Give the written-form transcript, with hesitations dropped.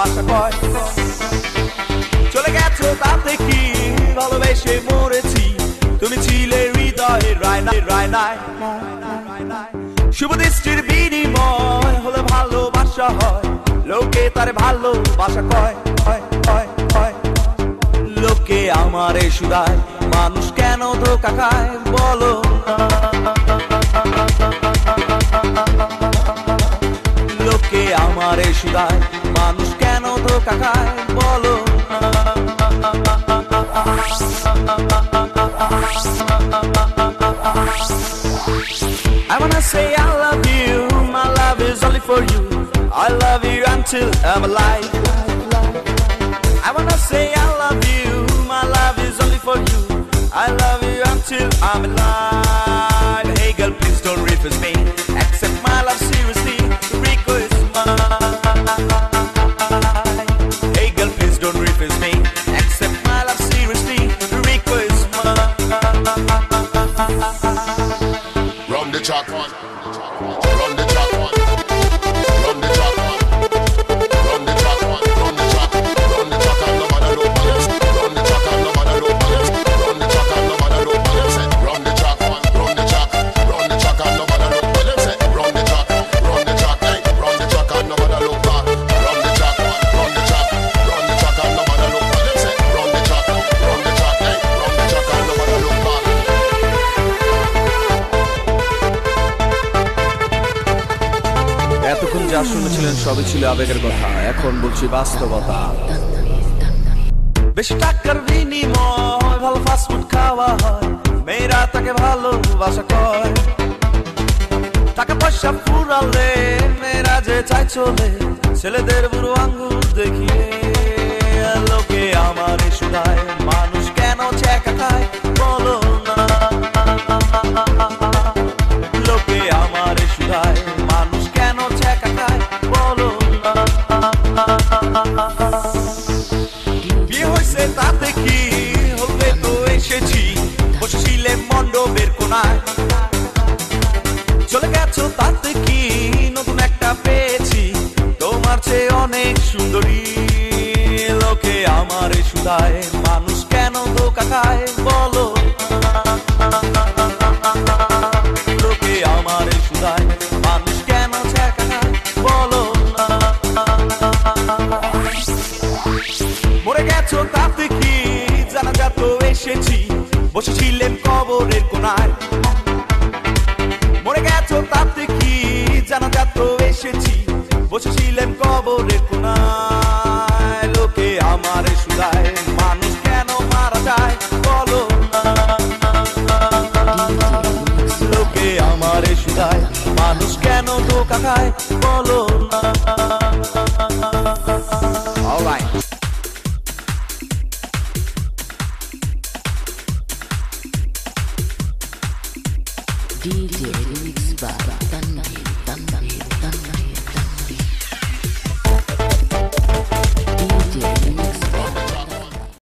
ভালোবাসা কয়। চলে গেছো তাতে কি, ভালোবেসে মরেছি, তুমি ছিলে হৃদয়ের রায়নায়। শুভ দৃষ্টির বিনিময় হলে ভালোবাসা হয়, লোকে তার ভালোবাসা কয়। লোকে আমারে শুধায়, মানুষ কেন ধোঁকা খায় বলো না। লোকে আমারে শুধায়, মানুষ কেন ধোঁকা খায় বলো না। I wanna say I love you, my love is only for you, I love you until I'm alive. I wanna say I love you, my love is only for you, I love you until I'm alive. Hey girl, please don't refuse me, accept my love seriously, request mine. Hey girl, please don't refuse me, accept my love seriously, request mine. Run the track one, run the track one, run the track one, run the track one, run the track, run the track and nobody look for you. Run the track and nobody look for you. Run the track and nobody look for you. Run the track one, run the track, run the track and nobody look for you. Run the track, hey, run the track and nobody look back. Run the track one, run the track, run the track and nobody look for you. Run the track, hey, run the track and nobody look back. এতক্ষণ যা শুনেছিলেন সবই ছিল আবেগের কথা, এখন বলছি বাস্তবতা। বেশি টাকার বিনিময় ভালো ফাস্টফুড খাওয়া হয়, মেয়েরা তাকে ভালোবাসা কয়। টাকা পয়সা ফুরালে মেয়েরা যে চাই চলে, ছেলেদের বুড়ো আঙ্গুল দেখিয়ে। লোকে আমারে শুধায়, মানুষ কেন ছেঁকা খায় বলো না। লোকে আমারে শুধায়, মানুষ কেন ছেঁকা খায় বলো না। বিয়ে হয়েছে তাতে কি, হবে তো এসেছি, বসেছিলে মণ্ডপের কোনায়। চলে গেছো তাতে কি, নতুন একটা পেয়েছি, তোমার চেয়ে অনেক সুন্দরী। লোকে আমারে শুধায়, মানুষ কেন ধোঁকা খায় বলো না। লোকে আমারে শুধায়, মানুষ কেন ছেঁকা খায় বলো না। মরে গেছো তাতে কি, জানাজা তো এসেছি, বসেছিলেন কবরের কোনায়। মরে গেছো তাতে কি, জানাজা তো এসেছি, বসেছিলেন কবরের কোনায়। লোকে আমারে শুধায়, মানুষ কেন মারা যায় বলো না। লোকে আমারে শুধায়, মানুষ কেন ধোঁকা খায় বলো না। Alright. DJ Mix by